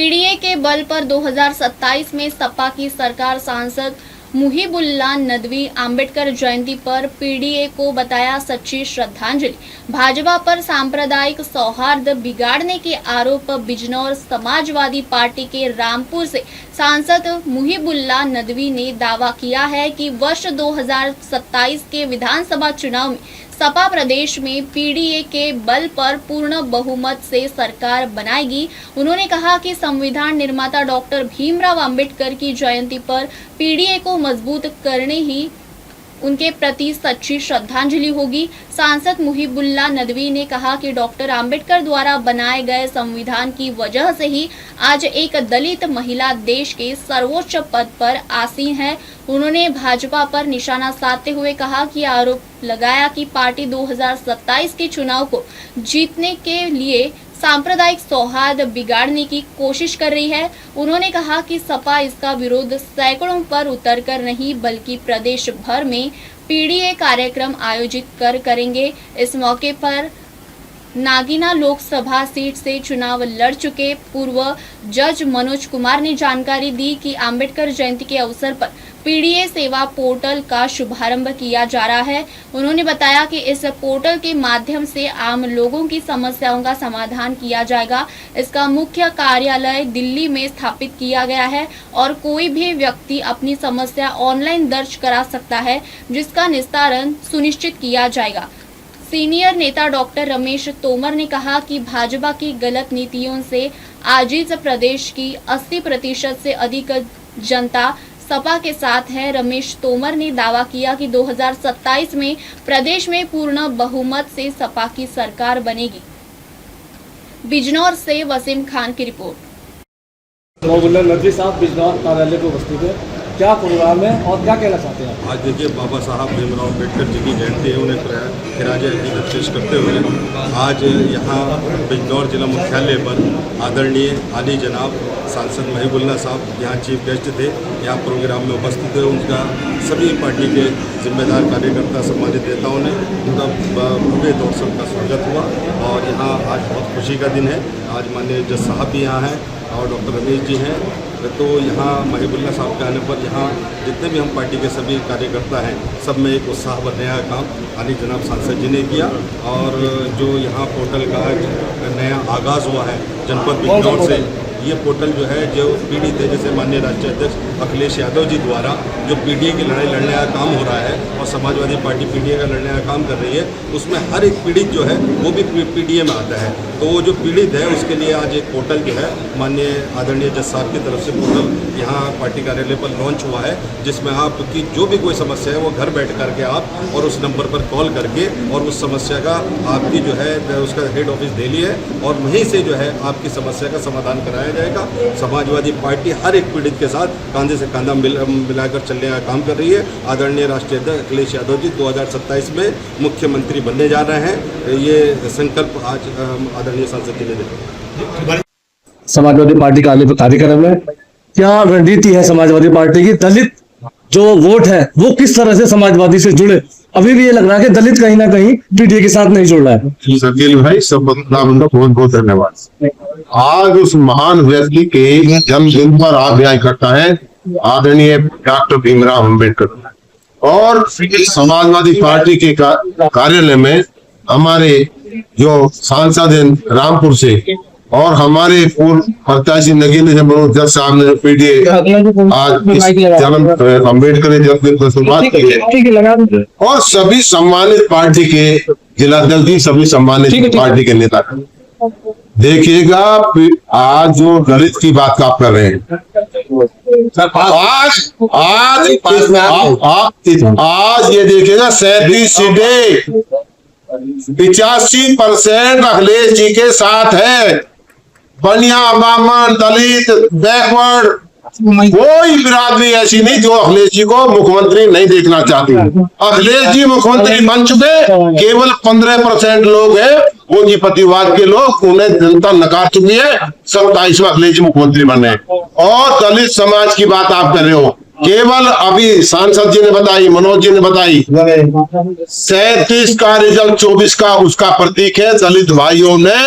PDA के बल पर 2027 में सपा की सरकार सांसद मुहिबुल्लाह नदवी अंबेडकर जयंती पर पीडीए को बताया सच्ची श्रद्धांजलि। भाजपा पर सांप्रदायिक सौहार्द बिगाड़ने के आरोप बिजनौर समाजवादी पार्टी के रामपुर से सांसद मुहिबुल्लाह नदवी ने दावा किया है कि वर्ष 2027 के विधानसभा चुनाव में सपा प्रदेश में पीडीए के बल पर पूर्ण बहुमत से सरकार बनाएगी। उन्होंने कहा कि संविधान निर्माता डॉक्टर भीमराव अंबेडकर की जयंती पर पीडीए को मजबूत करने ही उनके प्रति सच्ची श्रद्धांजलि होगी। सांसद मुहिबुल्लाह नदवी ने कहा कि डॉक्टर अंबेडकर द्वारा बनाए गए संविधान की वजह से ही आज एक दलित महिला देश के सर्वोच्च पद पर आसीन है। उन्होंने भाजपा पर निशाना साधते हुए कहा कि आरोप लगाया कि पार्टी 2027 के चुनाव को जीतने के लिए सांप्रदायिक सौहार्द बिगाड़ने की कोशिश कर रही है। उन्होंने कहा कि सपा इसका विरोध सैकड़ों पर उतरकर नहीं बल्कि प्रदेश भर में पीडीए कार्यक्रम आयोजित करेंगे। इस मौके पर नागिना लोकसभा सीट से चुनाव लड़ चुके पूर्व जज मनोज कुमार ने जानकारी दी कि अंबेडकर जयंती के अवसर पर पीडीए सेवा पोर्टल का शुभारंभ किया जा रहा है। उन्होंने बताया कि इस पोर्टल के माध्यम से आम लोगों की समस्याओं का समाधान किया जाएगा। इसका मुख्य कार्यालय दिल्ली में स्थापित किया गया है और कोई भी व्यक्ति अपनी समस्या ऑनलाइन दर्ज करा सकता है, जिसका निस्तारण सुनिश्चित किया जाएगा। सीनियर नेता डॉक्टर रमेश तोमर ने कहा कि भाजपा की गलत नीतियों से आजिज प्रदेश की 80% से अधिक जनता सपा के साथ है। रमेश तोमर ने दावा किया कि 2027 में प्रदेश में पूर्ण बहुमत से सपा की सरकार बनेगी। बिजनौर से वसीम खान की रिपोर्ट। मुहिबुल्लाह नदवी साहब बिजनौर कार्यालय को उपस्थित है, क्या प्रोग्राम है और क्या कहना चाहते हैं? आज देखिए बाबा साहब भीमराव अम्बेडकर जी की जयंती है, उन्हें खिराज अकीदत पेश करते हुए आज यहाँ बिजनौर जिला मुख्यालय पर आदरणीय आली जनाब सांसद मुहिबुल्लाह साहब यहाँ चीफ गेस्ट थे, यहाँ प्रोग्राम में उपस्थित थे। उनका सभी पार्टी के जिम्मेदार कार्यकर्ता सम्मानित नेताओं ने उनका भव्य तौर से उनका स्वागत हुआ और यहाँ आज बहुत खुशी का दिन है। आज माननीय जज साहब भी यहाँ हैं और डॉक्टर रमेश जी हैं। तो यहाँ मुहिबुल्लाह साहब के आने पर यहाँ जितने भी हम पार्टी के सभी कार्यकर्ता हैं, सब में एक उत्साह भरने का काम आली जनाब सांसद जी ने किया। और जो यहाँ पोर्टल का नया आगाज़ हुआ है जनपद बिजनौर से, ये पोर्टल जो है जो पीड़ित है, जैसे माननीय राष्ट्रीय अध्यक्ष अखिलेश यादव जी द्वारा जो पीडीए की लड़ाई लड़ने का काम हो रहा है और समाजवादी पार्टी पीडीए का लड़ने का काम कर रही है, उसमें हर एक पीड़ित जो है वो भी पीडीए में आता है। तो वो जो पीड़ित है उसके लिए आज एक पोर्टल जो है माननीय आदरणीय जज साहब की तरफ से पोर्टल यहाँ पार्टी कार्यालय पर लॉन्च हुआ है, जिसमें आपकी जो भी कोई समस्या है वो घर बैठ करके आप और उस नंबर पर कॉल करके और उस समस्या का आपकी जो है उसका हेड ऑफिस दिल्ली है और वहीं से जो है आपकी समस्या का समाधान कराया जाएगा। समाजवादी पार्टी हर एक पीड़ित के साथ कंधे से कंधा मिलाकर चलने का काम कर रही है। आदरणीय राष्ट्रीय अध्यक्ष अखिलेश यादव जी 2027 में मुख्यमंत्री बनने जा रहे हैं, ये संकल्प आज आदरणीय सांसद जी ने दिया। समाजवादी पार्टी कार्यक्रम में क्या रणनीति है समाजवादी पार्टी की? दलित जो वोट है वो किस तरह से समाजवादी से जुड़े? अभी भी ये लग रहा है कि दलित कहीं ना कहीं पीडीए के साथ नहीं जुड़ रहा है। शकील भाई सब बहुत बहुत धन्यवाद। आज उस महान व्यक्ति के जन्मदिन पर आप यहाँ इकट्ठा है, आदरणीय डॉक्टर भीमराव अम्बेडकर, और समाजवादी पार्टी के कार्यालय में हमारे जो सांसद हैं रामपुर से और हमारे पूर्व प्रत्याशी नगीना मनोज जज साहब ने पीडीए आज अम्बेडकर जन्मदिन पर शुरुआत की है और सभी सम्मानित पार्टी के जिलाध्यक्ष जी, सभी सम्मानित पार्टी के नेता। देखिएगा आज जो दलित की बात आप कर रहे हैं, आज ये देखिएगा 37 सीटें 85% अखिलेश जी के साथ है। बनिया बामन दलित बैकवर्ड कोई बिरादरी ऐसी नहीं जो अखिलेश जी को मुख्यमंत्री नहीं देखना चाहती। अखिलेश जी मुख्यमंत्री बन चुके, केवल 15% लोग हैं पूंजीपतिवाद के लोग, उन्हें जनता नकार चुकी है। 27वां अखिलेश जी मुख्यमंत्री बने। और दलित समाज की बात आप कर रहे हो, केवल अभी सांसद जी ने बताई, मनोज जी ने बताई, 37 का रिजल्ट 24 का उसका प्रतीक है। दलित भाइयों ने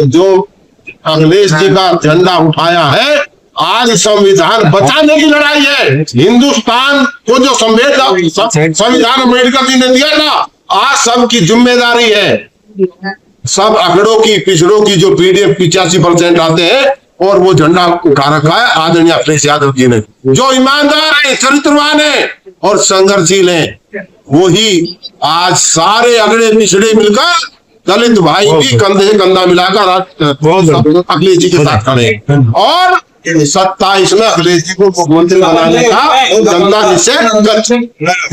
जो अखिलेश जी का झंडा उठाया है। आज संविधान बचाने की लड़ाई है। हिंदुस्तान को जो संविधान अम्बेडकर जी ने दिया था, आज सबकी जिम्मेदारी है। सब अगड़ों की पिछड़ों की जो पीडीएफ 85% आते हैं और वो झंडा उठा रखा है आदरणीय अखिलेश यादव जी ने, जो ईमानदार है, चरित्रवान है और संघर्षशील है। वही आज सारे अगड़े पिछड़े मिलकर दलित भाई भी कंधे से कंधा मिलाकर अखिलेश जी के साथ खड़े और 27 में अखिलेश जी को मुख्यमंत्री बनाने का जनता निश्चय।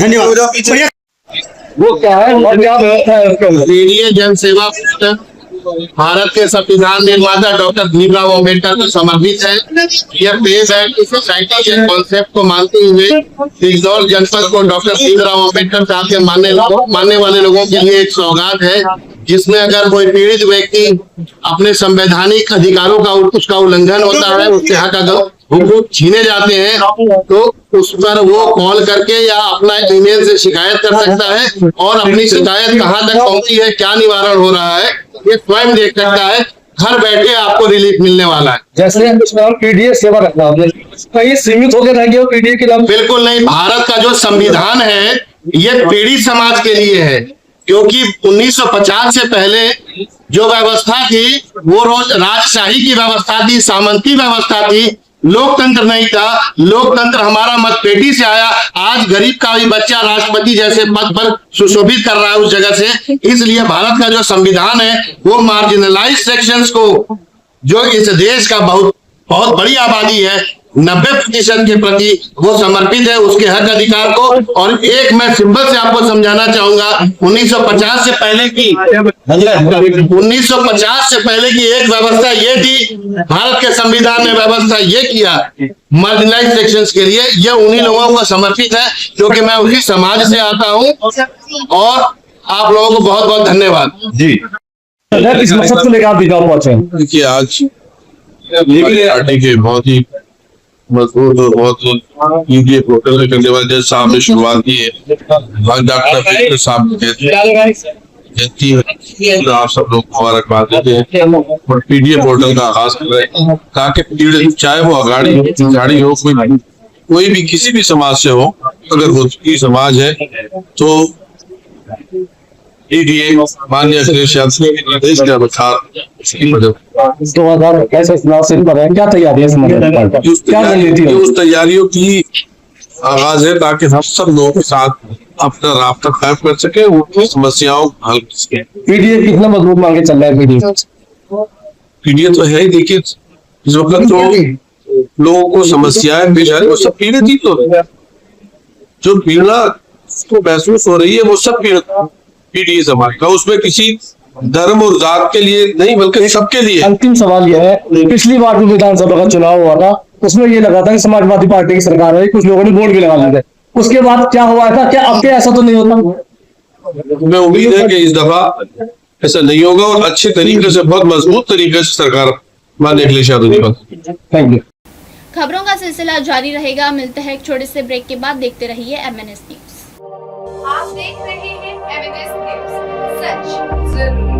धन्यवाद। वो क्या है और क्या व्यवस्था है उसके अंदर? केंद्रीय जन सेवा भारत के संविधान निर्माता डॉक्टर भीमराव अम्बेडकर को समर्पित है। यह देश है कि सोसाइटी के कॉन्सेप्ट को मानते हुए बिजनौर जनपद को डॉक्टर भीमराव अम्बेडकर साहब के मानने वाले लोगों के लिए एक सौगात है, जिसमें अगर कोई पीड़ित व्यक्ति अपने संवैधानिक अधिकारों का उसका उल्लंघन होता है, उसके हक हुकूक छीने जाते हैं, तो उस पर वो कॉल करके या अपना ईमेल से शिकायत कर सकता है और अपनी शिकायत कहाँ तक पहुंची है, क्या निवारण हो रहा है, ये स्वयं देख सकता है। घर बैठे आपको रिलीफ मिलने वाला है। जैसे पीडीए सेवा रखना होगा, कहीं सीमित होकर रह गया पीडीए के नाम? बिल्कुल नहीं। भारत का जो संविधान है ये पीड़ित समाज के लिए है, क्योंकि 1950 से पहले जो व्यवस्था थी वो राजशाही की व्यवस्था थी, सामंती व्यवस्था थी, लोकतंत्र नहीं था। लोकतंत्र हमारा मतपेटी से आया। आज गरीब का भी बच्चा राष्ट्रपति जैसे पद पर सुशोभित कर रहा है उस जगह से। इसलिए भारत का जो संविधान है वो मार्जिनलाइज सेक्शंस को, जो इस देश का बहुत बड़ी आबादी है, 90% के प्रति वो समर्पित है, उसके हक अधिकार को। और एक मैं सिंबल से आपको समझाना चाहूंगा, 1950 से पहले की एक व्यवस्था ये थी, भारत के संविधान ने व्यवस्था ये किया मार्जिनलाइज सेक्शंस के लिए, ये उन्हीं लोगों को समर्पित है, क्योंकि मैं उसी समाज से आता हूँ। और आप लोगों को बहुत बहुत धन्यवाद जी। इस मकसद को लेकर आप बिजनौर पहुंचे हैं? देखिए, आज पार्टी के बहुत ही मजबूत और बहुत ईजी पोर्टल से करने वाले जज साहब ने शुरुआत की है। डॉक्टर अम्बेडकर साहब जयंती है, आप सब लोग मुबारकबाद देते हैं और पीडीए पोर्टल का आगाज कर रहे हैं, ताकि पीड़ित चाहे वो अगाड़ी हो, कोई भी किसी भी समाज से हो, अगर वो समाज है तो माननीय अखिलेश यादव के निर्देश के अनुसार 2021 चुनाव से क्या तैयारी है? उस तैयारियों की आगाज है ताकि हम सब लोगों के साथ अपना राब्ता कायम कर सके, उनकी समस्याओं को हल कर सके। पीडीए कितना मजबूत मांगे चल रहा है? पीडीए तो है ही। देखिए, इस वक्त तो लोगों को समस्याएं पेश आ रही, वो सब पीड़ित ही तो है। जो पीड़ा को महसूस हो रही है वो सब पीडीए समाज का, उसमें किसी धर्म और जात के लिए नहीं बल्कि सबके लिए। अंतिम सवाल यह है, पिछली बार जो विधानसभा का चुनाव हुआ था उसमें ये लगा था कि समाजवादी पार्टी की सरकार है, कुछ लोगों ने वोट भी लगा लिए थे, उसके बाद क्या हुआ था? क्या अब ऐसा तो नहीं होता? मैं उम्मीद है कि इस दफा ऐसा नहीं होगा और अच्छे तरीके से, बहुत मजबूत तरीके से सरकार माननीय अखिलेश यादव जी पर। Thank you. खबरों का सिलसिला जारी रहेगा। मिलते हैं एक छोटे से ब्रेक के बाद। देखते रहिए MNS न्यूज। आप देख रहे हैं MNS न्यूज, सच जरूर।